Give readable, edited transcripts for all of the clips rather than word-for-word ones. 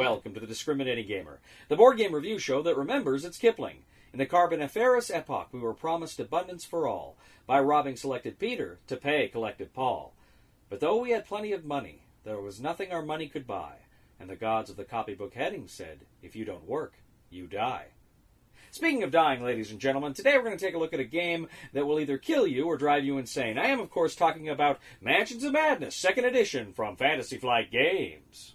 Welcome to the Discriminating Gamer, the board game review show that remembers its Kipling. In the Carboniferous epoch, we were promised abundance for all, by robbing selected Peter to pay collected Paul. But though we had plenty of money, there was nothing our money could buy, and the gods of the copybook heading said, if you don't work, you die. Speaking of dying, ladies and gentlemen, today we're going to take a look at a game that will either kill you or drive you insane. I am, of course, talking about Mansions of Madness, 2nd edition from Fantasy Flight Games.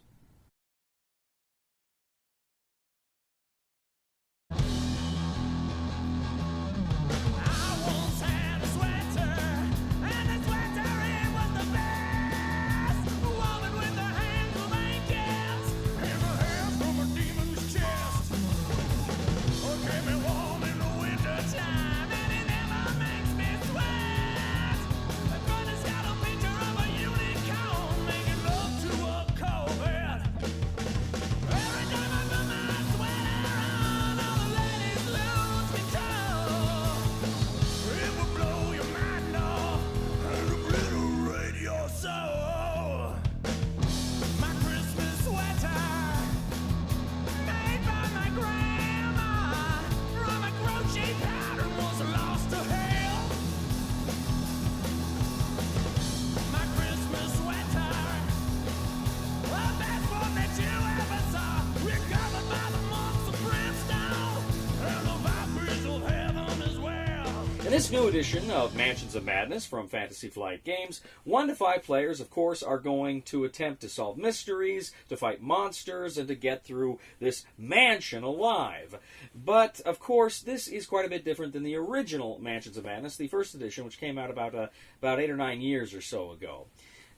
In this new edition of Mansions of Madness from Fantasy Flight Games, 1 to 5 players, of course, are going to attempt to solve mysteries, to fight monsters, and to get through this mansion alive. But, of course, this is quite a bit different than the original Mansions of Madness, the 1st edition, which came out about 8 or 9 years or so ago.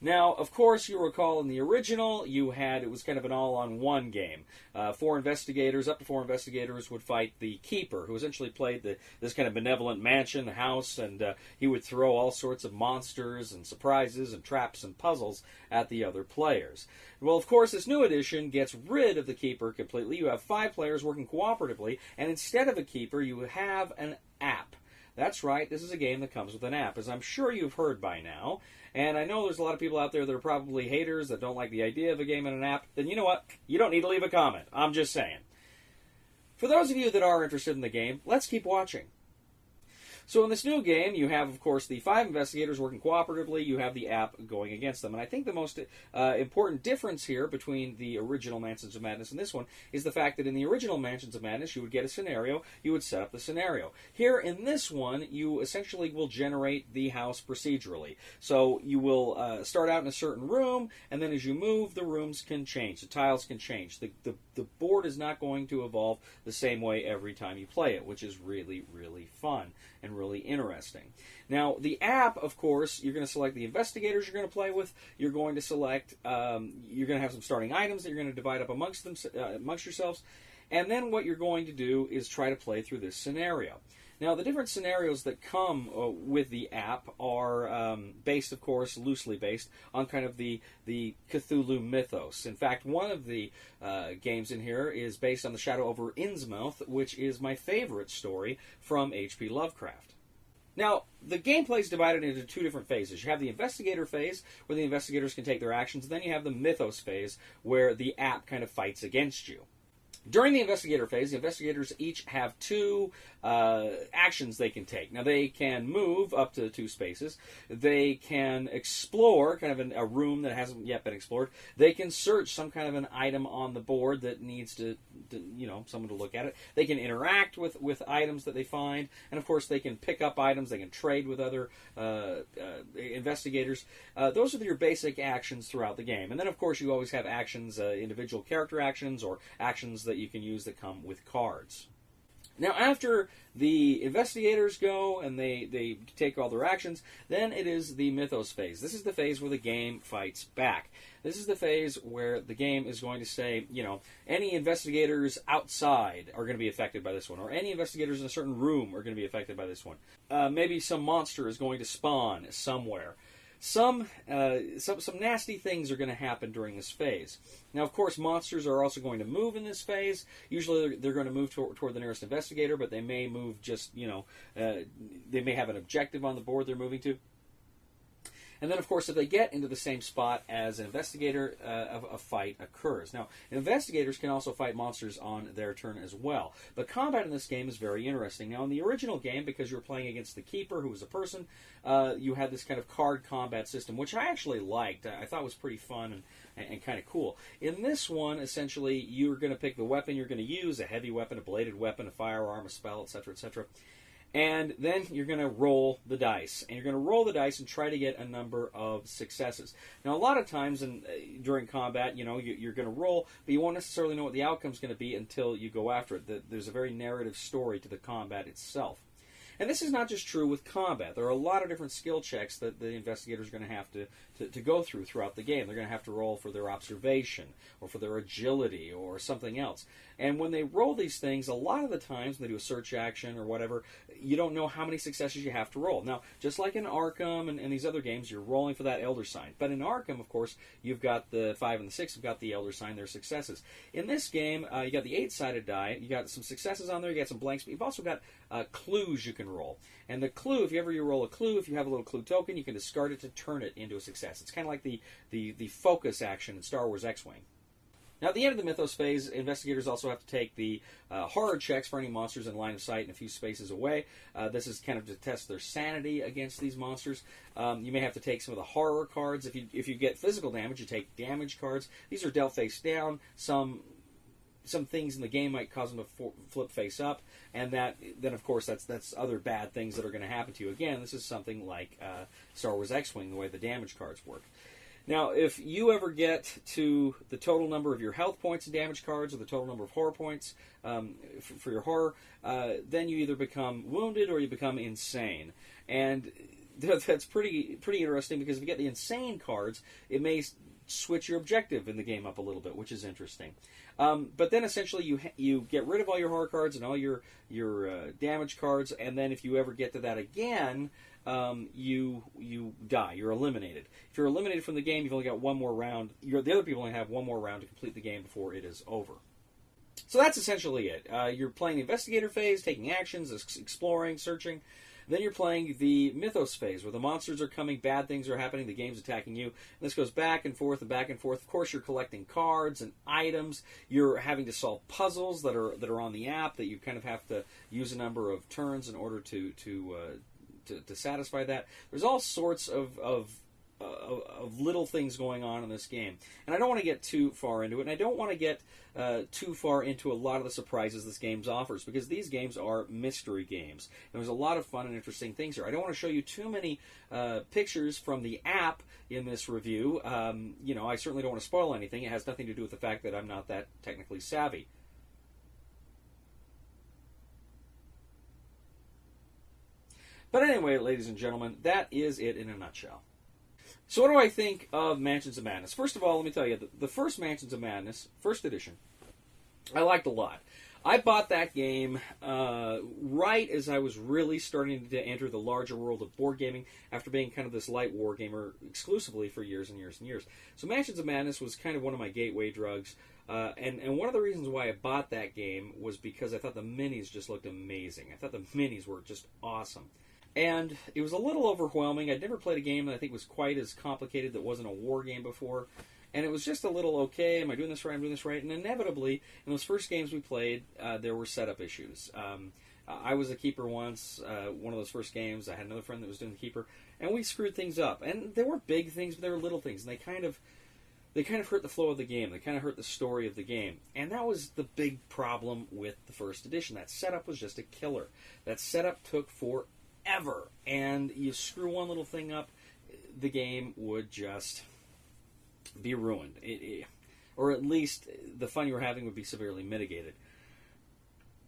Now, of course, you'll recall in the original, it was kind of an all-on-one game. Up to four investigators would fight the Keeper, who essentially played this kind of benevolent mansion, house, and he would throw all sorts of monsters and surprises and traps and puzzles at the other players. Well, of course, this new edition gets rid of the Keeper completely. You have 5 players working cooperatively, and instead of a Keeper, you have an app. That's right, this is a game that comes with an app, as I'm sure you've heard by now. And I know there's a lot of people out there that are probably haters that don't like the idea of a game and an app. Then you know what? You don't need to leave a comment. I'm just saying. For those of you that are interested in the game, let's keep watching. So in this new game, you have, of course, the 5 investigators working cooperatively. You have the app going against them. And I think the most important difference here between the original Mansions of Madness and this one is the fact that in the original Mansions of Madness, you would get a scenario, you would set up the scenario. Here in this one, you essentially will generate the house procedurally. So you will start out in a certain room, and then as you move, the rooms can change. The tiles can change. The board is not going to evolve the same way every time you play it, which is really, really fun and really interesting. Now, the app, of course, you're going to select the investigators you're going to play with. You're going to select, you're going to have some starting items that you're going to divide up amongst yourselves. And then what you're going to do is try to play through this scenario. Now, the different scenarios that come with the app are based, of course, loosely based on kind of the Cthulhu mythos. In fact, one of the games in here is based on The Shadow over Innsmouth, which is my favorite story from H.P. Lovecraft. Now, the gameplay is divided into 2 different phases. You have the investigator phase, where the investigators can take their actions, and then you have the mythos phase, where the app kind of fights against you. During the investigator phase, the investigators each have 2 actions they can take. Now, they can move up to 2 spaces. They can explore kind of a room that hasn't yet been explored. They can search some kind of an item on the board that needs someone to look at it. They can interact with items that they find. And, of course, they can pick up items. They can trade with other investigators. Those are your basic actions throughout the game. And then, of course, you always have actions, individual character actions, or actions that you can use that come with cards. Now, after the investigators go and they take all their actions, then it is the mythos phase. This is the phase where the game fights back. This is the phase where the game is going to say, any investigators outside are going to be affected by this one, or any investigators in a certain room are going to be affected by this one. Maybe some monster is going to spawn somewhere. Some nasty things are going to happen during this phase. Now, of course, monsters are also going to move in this phase. Usually they're going to move toward the nearest investigator, but they may move just, they may have an objective on the board they're moving to. And then, of course, if they get into the same spot as an investigator, a fight occurs. Now, investigators can also fight monsters on their turn as well. But combat in this game is very interesting. Now, in the original game, because you were playing against the keeper, who was a person, you had this kind of card combat system, which I actually liked. I thought was pretty fun and kind of cool. In this one, essentially, you're going to pick the weapon you're going to use, a heavy weapon, a bladed weapon, a firearm, a spell, etc., etc., and then you're going to roll the dice. And you're going to roll the dice and try to get a number of successes. Now, a lot of times during combat, you're going to roll, but you won't necessarily know what the outcome's going to be until you go after it. There's a very narrative story to the combat itself. And this is not just true with combat. There are a lot of different skill checks that the investigators are going to have to go through throughout the game. They're going to have to roll for their observation or for their agility or something else. And when they roll these things, a lot of the times when they do a search action or whatever, you don't know how many successes you have to roll. Now, just like in Arkham and these other games, you're rolling for that Elder Sign. But in Arkham, of course, you've got the 5 and the 6, you've got the Elder Sign, they're successes. In this game, you got the 8-sided die, you got some successes on there, you got some blanks, but you've also got clues you can roll. And the clue, if you roll a clue, if you have a little clue token, you can discard it to turn it into a success. It's kind of like the focus action in Star Wars X-Wing. Now, at the end of the Mythos phase, investigators also have to take the horror checks for any monsters in line of sight and a few spaces away. This is kind of to test their sanity against these monsters. You may have to take some of the horror cards. If you get physical damage, you take damage cards. These are dealt face down. Some things in the game might cause them to flip face up, and then of course that's other bad things that are going to happen to you. Again, this is something like Star Wars X-Wing, the way the damage cards work. Now, if you ever get to the total number of your health points and damage cards, or the total number of horror points for your horror, then you either become wounded or you become insane. And that's pretty interesting, because if you get the insane cards, it may switch your objective in the game up a little bit, which is interesting. But then essentially you get rid of all your horror cards and all your damage cards, and then if you ever get to that again, you die. You're eliminated. If you're eliminated from the game, you've only got one more round. The other people only have one more round to complete the game before it is over. So that's essentially it. You're playing the investigator phase, taking actions, exploring, searching. Then you're playing the Mythos phase, where the monsters are coming, bad things are happening, the game's attacking you. And this goes back and forth and back and forth. Of course, you're collecting cards and items. You're having to solve puzzles that are on the app that you kind of have to use a number of turns in order to satisfy that. There's all sorts of little things going on in this game. And I don't want to get too far into it, and I don't want to get too far into a lot of the surprises this game offers, because these games are mystery games. And there's a lot of fun and interesting things here. I don't want to show you too many pictures from the app in this review. I certainly don't want to spoil anything. It has nothing to do with the fact that I'm not that technically savvy. But anyway, ladies and gentlemen, that is it in a nutshell. So what do I think of Mansions of Madness? First of all, let me tell you, the first Mansions of Madness, first edition, I liked a lot. I bought that game right as I was really starting to enter the larger world of board gaming, after being kind of this light war gamer exclusively for years and years and years. So Mansions of Madness was kind of one of my gateway drugs. And one of the reasons why I bought that game was because I thought the minis just looked amazing. I thought the minis were just awesome. And it was a little overwhelming. I'd never played a game that I think was quite as complicated that wasn't a war game before. And it was just a little, okay, am I doing this right? I'm doing this right. And inevitably, in those first games we played, there were setup issues. I was a keeper once, one of those first games. I had another friend that was doing the keeper. And we screwed things up. And there were big things, but there were little things. And they kind of hurt the flow of the game. They kind of hurt the story of the game. And that was the big problem with the first edition. That setup was just a killer. That setup took forever. And you screw one little thing up, the game would just be ruined. Or at least the fun you were having would be severely mitigated.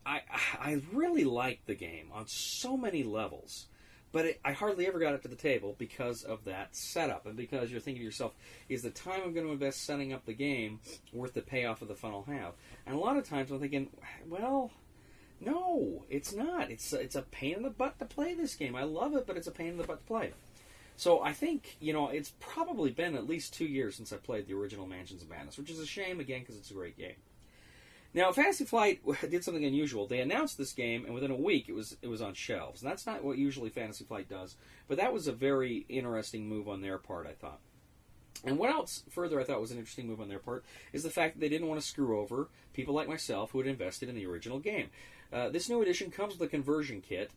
I really liked the game on so many levels, but I hardly ever got it to the table because of that setup, and because you're thinking to yourself, is the time I'm going to invest setting up the game worth the payoff of the fun I'll have? And a lot of times I'm thinking, well, no, it's not. It's a pain in the butt to play this game. I love it, but it's a pain in the butt to play. So I think, it's probably been at least 2 years since I played the original Mansions of Madness, which is a shame, again, because it's a great game. Now, Fantasy Flight did something unusual. They announced this game, and within a week, it was on shelves. And that's not what usually Fantasy Flight does, but that was a very interesting move on their part, I thought. And what else further I thought was an interesting move on their part is the fact that they didn't want to screw over people like myself who had invested in the original game. This new edition comes with a conversion kit,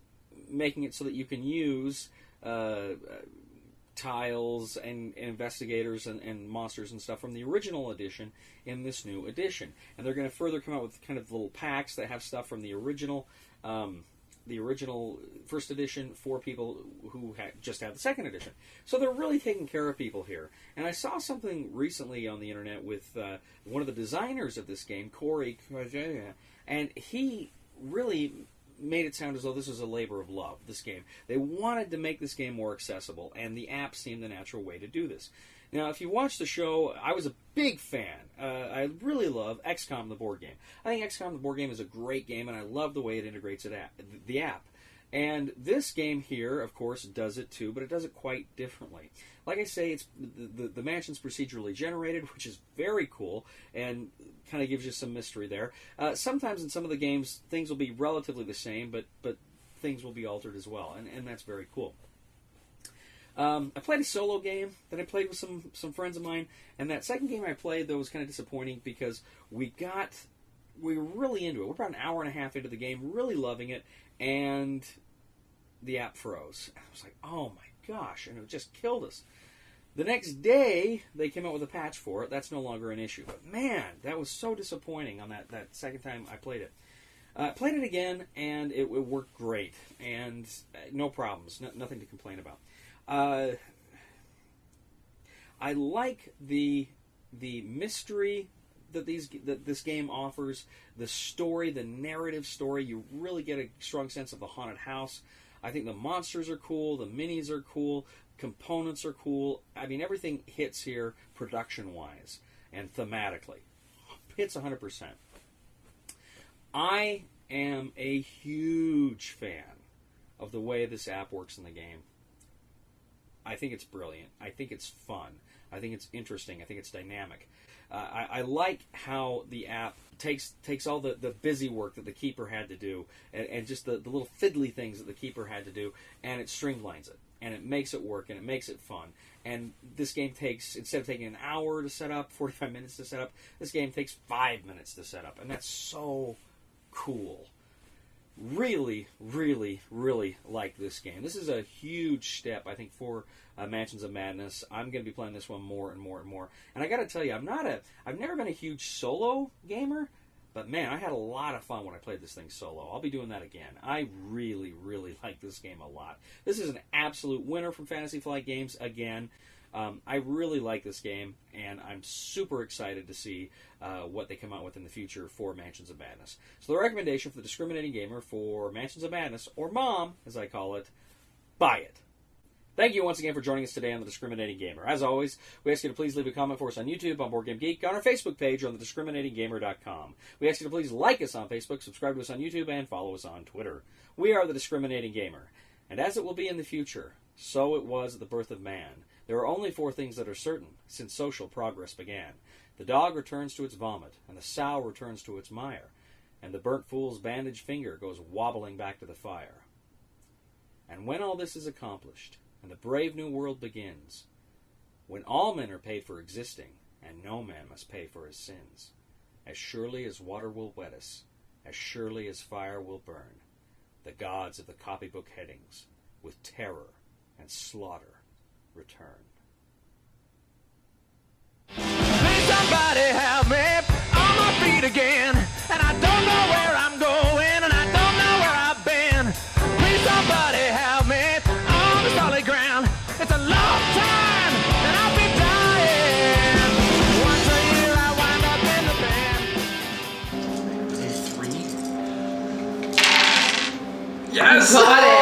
making it so that you can use tiles and investigators and monsters and stuff from the original edition in this new edition. And they're going to further come out with kind of little packs that have stuff from the original first edition for people who just had the second edition. So they're really taking care of people here. And I saw something recently on the internet with one of the designers of this game, Cody, and he really made it sound as though this was a labor of love, this game. They wanted to make this game more accessible, and the app seemed the natural way to do this. Now, if you watch the show, I was a big fan. I really love XCOM the board game. I think XCOM the board game is a great game, and I love the way it integrates the app. And this game here, of course, does it too, but it does it quite differently. Like I say, it's the mansion's procedurally generated, which is very cool, and kind of gives you some mystery there. Sometimes in some of the games, things will be relatively the same, but things will be altered as well, and that's very cool. I played a solo game that I played with some friends of mine, and that second game I played, though, was kind of disappointing because we were really into it. We're about an hour and a half into the game, really loving it, and the app froze. I was like, oh my gosh, and it just killed us. The next day, they came out with a patch for it. That's no longer an issue. But man, that was so disappointing on that second time I played it. Played it again, and it worked great, and no problems, nothing to complain about. I like the mystery that this game offers, the story, the narrative story. You really get a strong sense of the haunted house. I think the monsters are cool, the minis are cool, components are cool. I mean, everything hits here production-wise and thematically. Hits 100%. I am a huge fan of the way this app works in the game. I think it's brilliant. I think it's fun. I think it's interesting. I think it's dynamic. I like how the app takes all the busy work that the keeper had to do and just the little fiddly things that the keeper had to do, and it streamlines it. And it makes it work, and it makes it fun. And this game takes, instead of taking an hour to set up, 45 minutes to set up, this game takes 5 minutes to set up. And that's so cool. Really, really, really like this game. This is a huge step, I think, for Mansions of Madness. I'm going to be playing this one more and more and more. And I got to tell you, I've never been a huge solo gamer, but man, I had a lot of fun when I played this thing solo. I'll be doing that again. I really, really like this game a lot. This is an absolute winner from Fantasy Flight Games again. I really like this game, and I'm super excited to see what they come out with in the future for Mansions of Madness. So the recommendation for the discriminating gamer for Mansions of Madness, or MOM, as I call it, buy it. Thank you once again for joining us today on The Discriminating Gamer. As always, we ask you to please leave a comment for us on YouTube, on Board Game Geek, on our Facebook page, or on thediscriminatinggamer.com. We ask you to please like us on Facebook, subscribe to us on YouTube, and follow us on Twitter. We are The Discriminating Gamer. And as it will be in the future, so it was at the birth of man. There are only 4 things that are certain since social progress began. The dog returns to its vomit, and the sow returns to its mire, and the burnt fool's bandaged finger goes wobbling back to the fire. And when all this is accomplished, and the brave new world begins, when all men are paid for existing, and no man must pay for his sins, as surely as water will wet us, as surely as fire will burn, the gods of the copybook headings, with terror and slaughter, return. Please somebody help me on my feet again, and I don't know where I'm going, and I don't know where I've been. Please somebody help me on the solid ground. It's a long time, and I'll be dying. Once a year I wind up in the band. Yes! You got it!